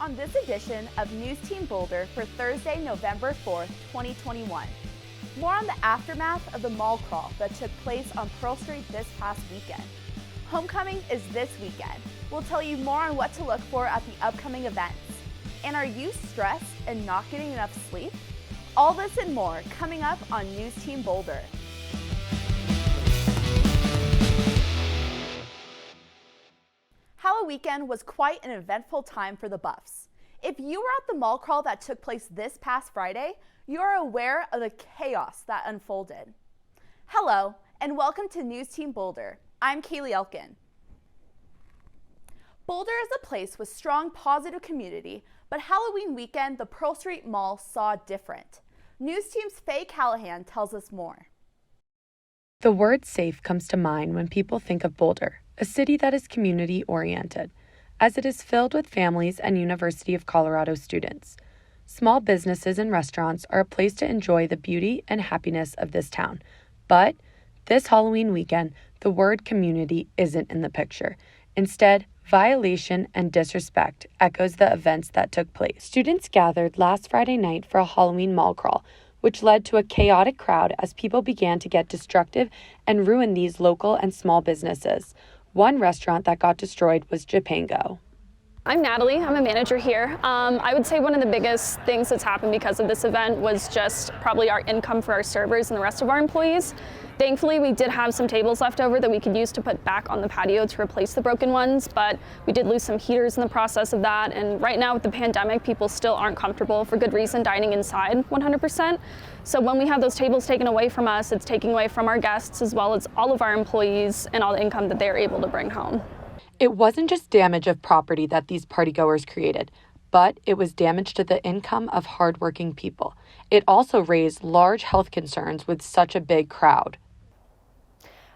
on this edition of NewsTeam Boulder for Thursday, November 4th, 2021. More on the aftermath of the mall crawl that took place on Pearl Street this past weekend. Homecoming is this weekend. We'll tell you more on what to look for at the upcoming events. And are you stressed and not getting enough sleep? All this and more coming up on NewsTeam Boulder. Halloween weekend was quite an eventful time for the Buffs. If you were at the mall crawl that took place this past Friday, you are aware of the chaos that unfolded. Hello, and welcome to NewsTeam Boulder. I'm Kaylee Elkin. Boulder is a place with strong positive community, but Halloween weekend, the Pearl Street Mall saw different. NewsTeam's Faye Callahan tells us more. The word safe comes to mind when people think of Boulder, a city that is community-oriented, as it is filled with families and University of Colorado students. Small businesses and restaurants are a place to enjoy the beauty and happiness of this town. But this Halloween weekend, the word community isn't in the picture. Instead, violation and disrespect echoes the events that took place. Students gathered last Friday night for a Halloween mall crawl, which led to a chaotic crowd as people began to get destructive and ruin these local and small businesses. One restaurant that got destroyed was Japango. I'm Natalie, I'm a manager here. I would say one of the biggest things that's happened because of this event was just probably our income for our servers and the rest of our employees. Thankfully, we did have some tables left over that we could use to put back on the patio to replace the broken ones, but we did lose some heaters in the process of that. And right now with the pandemic, people still aren't comfortable, for good reason, dining inside 100%. So when we have those tables taken away from us, it's taking away from our guests as well as all of our employees and all the income that they're able to bring home. It wasn't just damage of property that these partygoers created, but it was damage to the income of hardworking people. It also raised large health concerns with such a big crowd.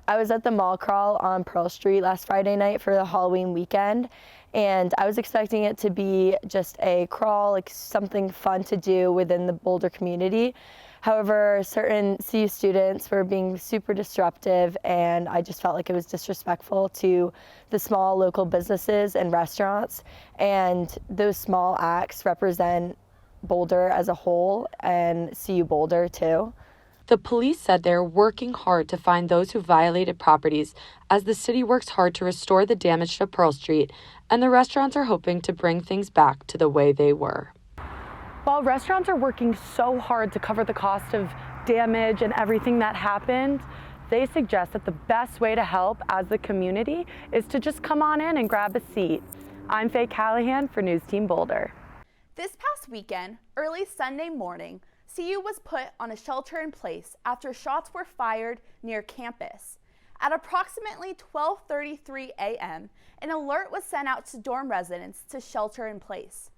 I was at the mall crawl on Pearl Street last Friday night for the Halloween weekend, and I was expecting it to be just a crawl, like something fun to do within the Boulder community. However, certain CU students were being super disruptive, and I just felt like it was disrespectful to the small local businesses and restaurants, and those small acts represent Boulder as a whole and CU Boulder too. The police said they're working hard to find those who violated properties as the city works hard to restore the damage to Pearl Street, and the restaurants are hoping to bring things back to the way they were. While restaurants are working so hard to cover the cost of damage and everything that happened, they suggest that the best way to help as a community is to just come on in and grab a seat. I'm Faye Callahan for NewsTeam Boulder. This past weekend, early Sunday morning, CU was put on a shelter-in-place after shots were fired near campus. At approximately 12:33 a.m., an alert was sent out to dorm residents to shelter in place.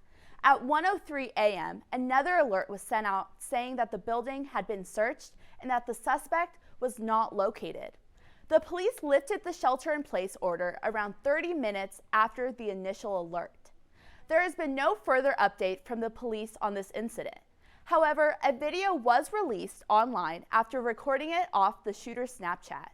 At 1:03 a.m., another alert was sent out saying that the building had been searched and that the suspect was not located. The police lifted the shelter-in-place order around 30 minutes after the initial alert. There has been no further update from the police on this incident. However, a video was released online after recording it off the shooter's Snapchat.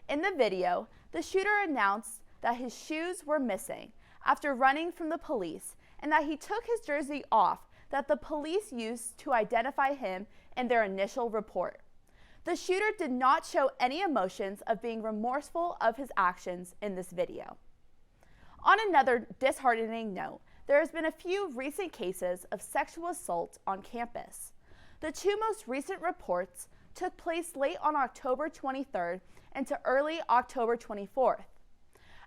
In the video, the shooter announced that his shoes were missing after running from the police and that he took his jersey off that the police used to identify him in their initial report. The shooter did not show any emotions of being remorseful of his actions in this video. On another disheartening note, there has been a few recent cases of sexual assault on campus. The two most recent reports took place late on October 23rd into early October 24th.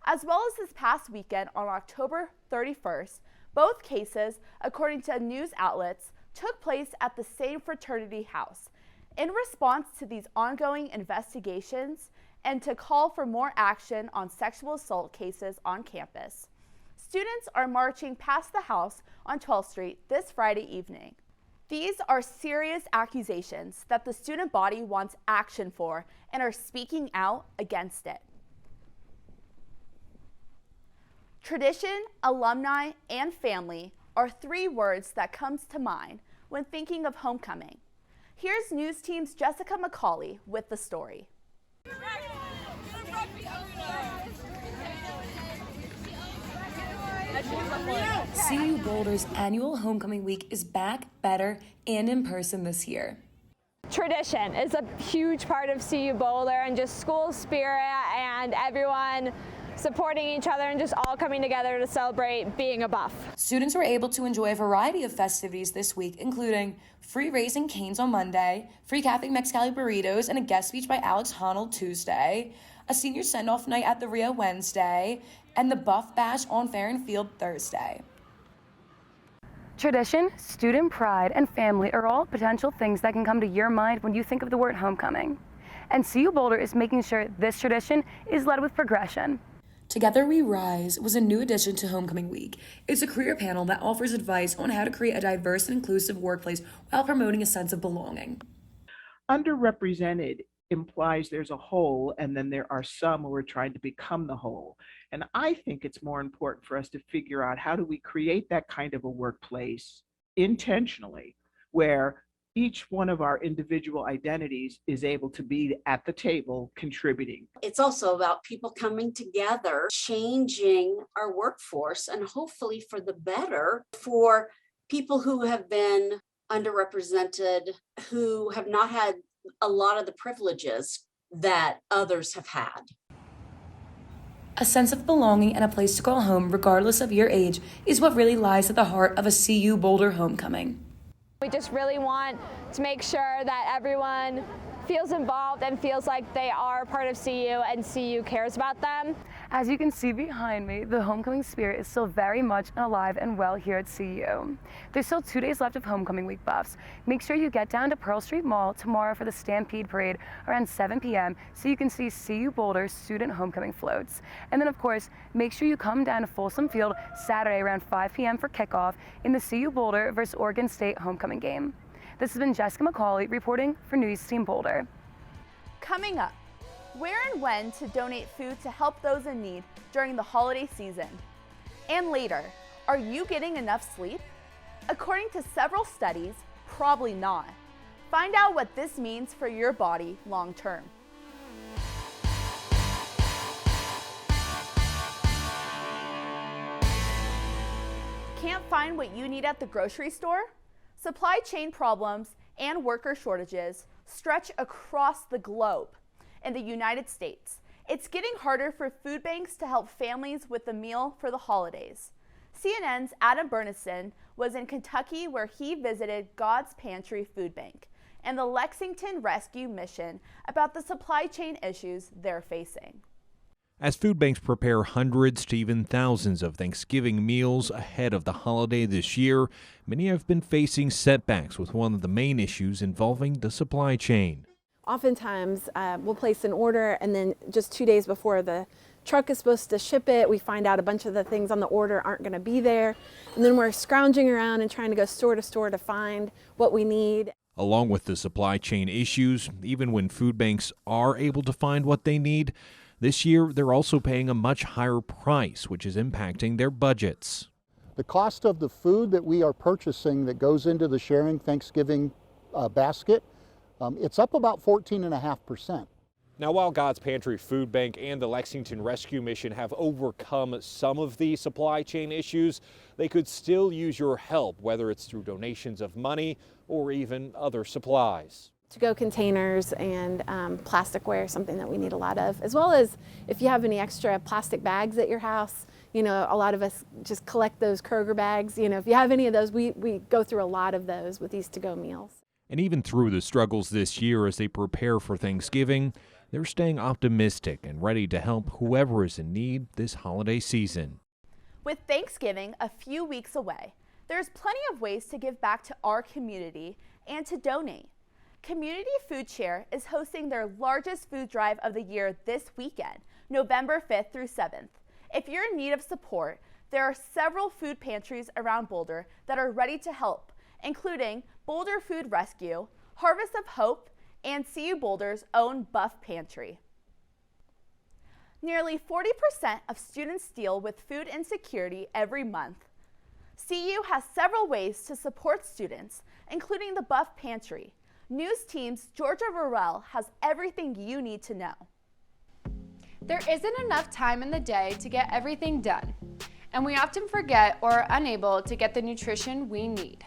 As well as this past weekend on October 31st, both cases, according to news outlets, took place at the same fraternity house. In response to these ongoing investigations and to call for more action on sexual assault cases on campus, students are marching past the house on 12th Street this Friday evening. These are serious accusations that the student body wants action for and are speaking out against it. Tradition, alumni, and family are three words that comes to mind when thinking of homecoming. Here's NewsTeam's Jessica McCauley with the story. CU Boulder's annual homecoming week is back, better, and in person this year. Tradition is a huge part of CU Boulder, and just school spirit and everyone supporting each other and just all coming together to celebrate being a Buff. Students were able to enjoy a variety of festivities this week, including free Raising Cane's on Monday, free Cafe Mexicali burritos, and a guest speech by Alex Honnold Tuesday, a senior send-off night at the Rio Wednesday, and the Buff Bash on Fair and Field Thursday. Tradition, student pride, and family are all potential things that can come to your mind when you think of the word homecoming. And CU Boulder is making sure this tradition is led with progression. Together We Rise was a new addition to Homecoming Week. It's a career panel that offers advice on how to create a diverse and inclusive workplace while promoting a sense of belonging. Underrepresented implies there's a whole, and then there are some who are trying to become the whole. And I think it's more important for us to figure out how do we create that kind of a workplace intentionally, where each one of our individual identities is able to be at the table contributing. It's also about people coming together, changing our workforce, and hopefully for the better for people who have been underrepresented, who have not had a lot of the privileges that others have had. A sense of belonging and a place to call home, regardless of your age, is what really lies at the heart of a CU Boulder homecoming. We just really want to make sure that everyone feels involved and feels like they are part of CU and CU cares about them. As you can see behind me, the homecoming spirit is still very much alive and well here at CU. There's still 2 days left of homecoming week, Buffs. Make sure you get down to Pearl Street Mall tomorrow for the Stampede Parade around 7 p.m. so you can see CU Boulder's student homecoming floats. And then, of course, make sure you come down to Folsom Field Saturday around 5 p.m. for kickoff in the CU Boulder versus Oregon State homecoming game. This has been Jessica McCauley reporting for NewsTeam Boulder. Coming up, where and when to donate food to help those in need during the holiday season. And later, are you getting enough sleep? According to several studies, probably not. Find out what this means for your body long term. Can't find what you need at the grocery store? Supply chain problems and worker shortages stretch across the globe. In the United States, it's getting harder for food banks to help families with a meal for the holidays. CNN's Adam Bernison was in Kentucky, where he visited God's Pantry Food Bank and the Lexington Rescue Mission about the supply chain issues they're facing. As food banks prepare hundreds to even thousands of Thanksgiving meals ahead of the holiday this year, many have been facing setbacks with one of the main issues involving the supply chain. Oftentimes, we'll place an order, and then just 2 days before the truck is supposed to ship it, we find out a bunch of the things on the order aren't going to be there. And then we're scrounging around and trying to go store to store to find what we need. Along with the supply chain issues, even when food banks are able to find what they need, this year they're also paying a much higher price, which is impacting their budgets. The cost of the food that we are purchasing that goes into the sharing Thanksgiving basket, it's up about 14.5%. Now, while God's Pantry Food Bank and the Lexington Rescue Mission have overcome some of the supply chain issues, they could still use your help, whether it's through donations of money or even other supplies. To-go containers and plasticware, something that we need a lot of, as well as if you have any extra plastic bags at your house. You know, a lot of us just collect those Kroger bags. You know, if you have any of those, we go through a lot of those with these to-go meals. And even through the struggles this year as they prepare for Thanksgiving, they're staying optimistic and ready to help whoever is in need this holiday season. With Thanksgiving a few weeks away, there's plenty of ways to give back to our community and to donate. Community Food Share is hosting their largest food drive of the year this weekend, November 5th through 7th. If you're in need of support, there are several food pantries around Boulder that are ready to help, including Boulder Food Rescue, Harvest of Hope, and CU Boulder's own Buff Pantry. Nearly 40% of students deal with food insecurity every month. CU has several ways to support students, including the Buff Pantry. NewsTeam's Georgia Burrell has everything you need to know. There isn't enough time in the day to get everything done. and we often forget or are unable to get the nutrition we need.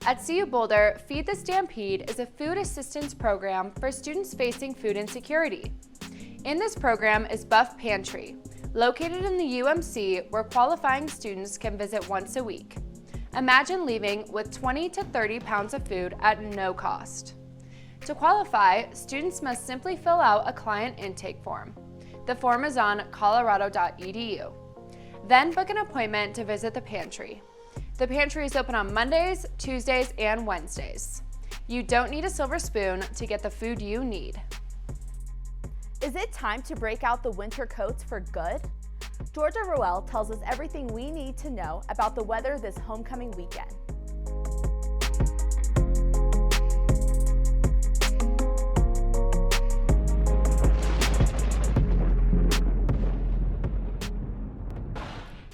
At CU Boulder, Feed the Stampede is a food assistance program for students facing food insecurity. In this program is Buff Pantry, located in the UMC, where qualifying students can visit once a week. Imagine leaving with 20 to 30 pounds of food at no cost. To qualify, students must simply fill out a client intake form. The form is on colorado.edu. Then book an appointment to visit the pantry. The pantry is open on Mondays, Tuesdays, and Wednesdays. You don't need a silver spoon to get the food you need. Is it time to break out the winter coats for good? Georgia Roel tells us everything we need to know about the weather this homecoming weekend.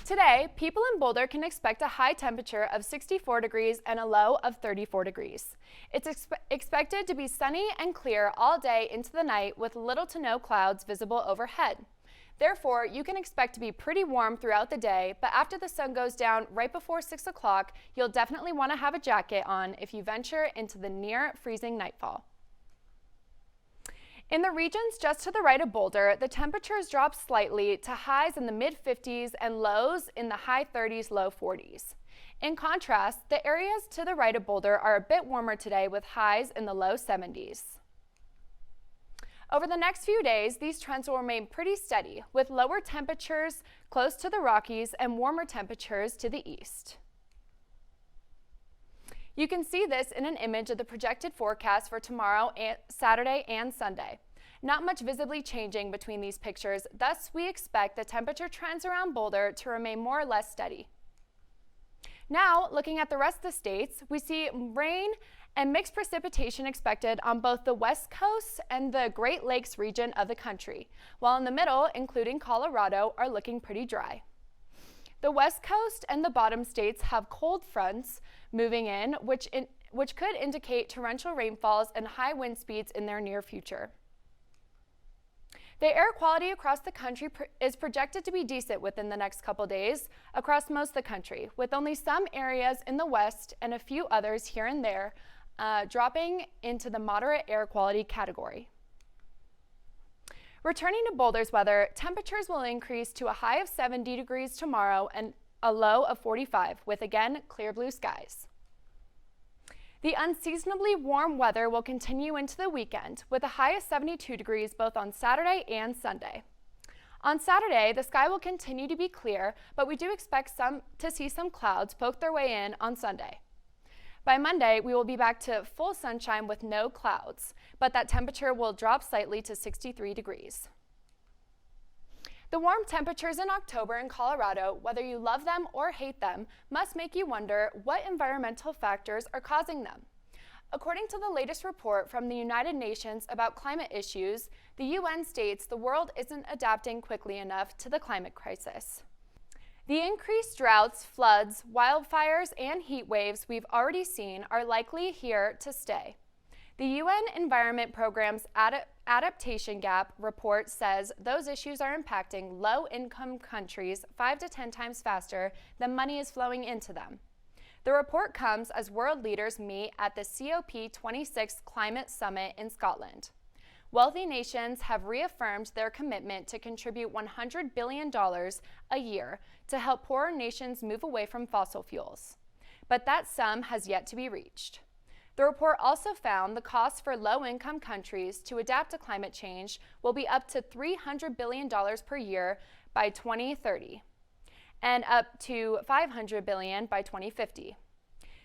Today, people in Boulder can expect a high temperature of 64 degrees and a low of 34 degrees. It's expected to be sunny and clear all day into the night with little to no clouds visible overhead. Therefore, you can expect to be pretty warm throughout the day, but after the sun goes down right before 6 o'clock, you'll definitely want to have a jacket on if you venture into the near freezing nightfall. In the regions just to the right of Boulder, the temperatures drop slightly to highs in the mid-50s and lows in the high 30s, low 40s. In contrast, the areas to the right of Boulder are a bit warmer today with highs in the low 70s. Over the next few days, these trends will remain pretty steady, with lower temperatures close to the Rockies and warmer temperatures to the east. You can see this in an image of the projected forecast for tomorrow, Saturday, and Sunday. Not much visibly changing between these pictures, thus we expect the temperature trends around Boulder to remain more or less steady. Now, looking at the rest of the states, we see rain and mixed precipitation expected on both the West Coast and the Great Lakes region of the country, while in the middle, including Colorado, are looking pretty dry. The West Coast and the bottom states have cold fronts moving in, which could indicate torrential rainfalls and high wind speeds in their near future. The air quality across the country is projected to be decent within the next couple days across most of the country, with only some areas in the west and a few others here and there dropping into the moderate air quality category. Returning to Boulder's weather, temperatures will increase to a high of 70 degrees tomorrow and a low of 45, with again clear blue skies. The unseasonably warm weather will continue into the weekend, with a high of 72 degrees both on Saturday and Sunday. On Saturday, the sky will continue to be clear, but we do expect to see some clouds poke their way in on Sunday. By Monday, we will be back to full sunshine with no clouds, but that temperature will drop slightly to 63 degrees. The warm temperatures in October in Colorado, whether you love them or hate them, must make you wonder what environmental factors are causing them. According to the latest report from the United Nations about climate issues, the UN states the world isn't adapting quickly enough to the climate crisis. The increased droughts, floods, wildfires, and heat waves we've already seen are likely here to stay. The UN Environment Programme's Adaptation Gap report says those issues are impacting low-income countries 5 to 10 times faster than money is flowing into them. The report comes as world leaders meet at the COP26 Climate Summit in Scotland. Wealthy nations have reaffirmed their commitment to contribute $100 billion a year to help poorer nations move away from fossil fuels. But that sum has yet to be reached. The report also found the cost for low-income countries to adapt to climate change will be up to $300 billion per year by 2030 and up to $500 billion by 2050.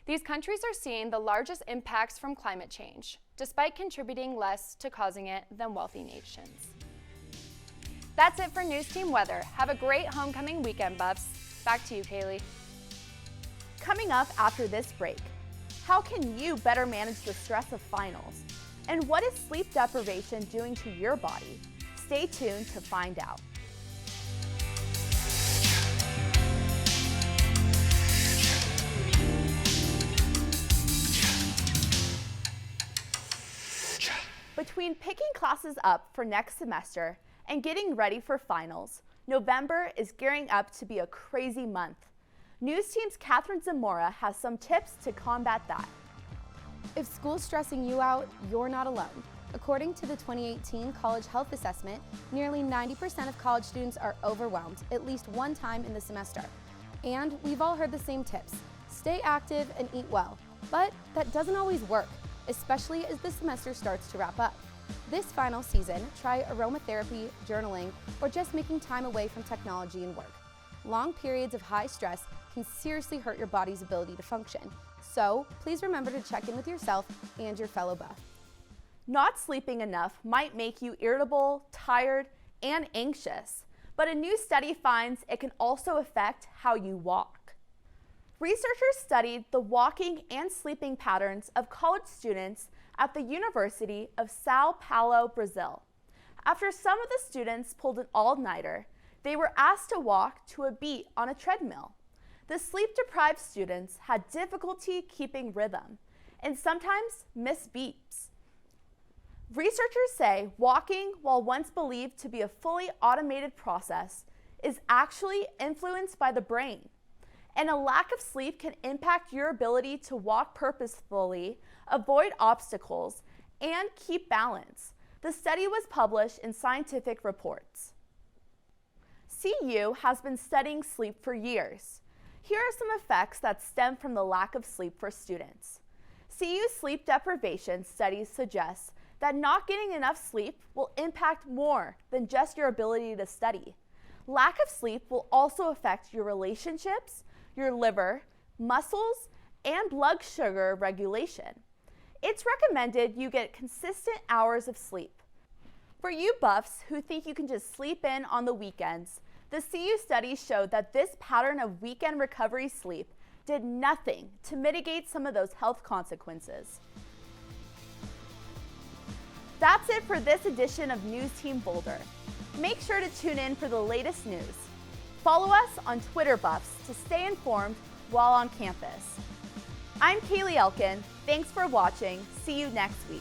These countries are seeing the largest impacts from climate change, despite contributing less to causing it than wealthy nations. That's it for NewsTeam Weather. Have a great homecoming weekend, Buffs. Back to you, Kaylee. Coming up after this break, how can you better manage the stress of finals? And what is sleep deprivation doing to your body? Stay tuned to find out. Between picking classes up for next semester and getting ready for finals, November is gearing up to be a crazy month. NewsTeam's Catherine Zamora has some tips to combat that. If school's stressing you out, you're not alone. According to the 2018 College Health Assessment, nearly 90% of college students are overwhelmed at least one time in the semester. And we've all heard the same tips. Stay active and eat well. But that doesn't always work, especially as the semester starts to wrap up. This final season, try aromatherapy, journaling, or just making time away from technology and work. Long periods of high stress can seriously hurt your body's ability to function. So please remember to check in with yourself and your fellow buff. Not sleeping enough might make you irritable, tired, and anxious, but a new study finds it can also affect how you walk. Researchers studied the walking and sleeping patterns of college students at the University of Sao Paulo, Brazil. After some of the students pulled an all-nighter, they were asked to walk to a beat on a treadmill. The sleep-deprived students had difficulty keeping rhythm and sometimes missed beats. Researchers say walking, while once believed to be a fully automated process, is actually influenced by the brain. And a lack of sleep can impact your ability to walk purposefully, avoid obstacles, and keep balance. The study was published in Scientific Reports. CU has been studying sleep for years. Here are some effects that stem from the lack of sleep for students. CU sleep deprivation studies suggest that not getting enough sleep will impact more than just your ability to study. Lack of sleep will also affect your relationships, your liver, muscles, and blood sugar regulation. It's recommended you get consistent hours of sleep. For you buffs who think you can just sleep in on the weekends, the CU study showed that this pattern of weekend recovery sleep did nothing to mitigate some of those health consequences. That's it for this edition of NewsTeam Boulder. Make sure to tune in for the latest news. Follow us on Twitter Buffs to stay informed while on campus. I'm Kaylee Elkin. Thanks for watching. See you next week.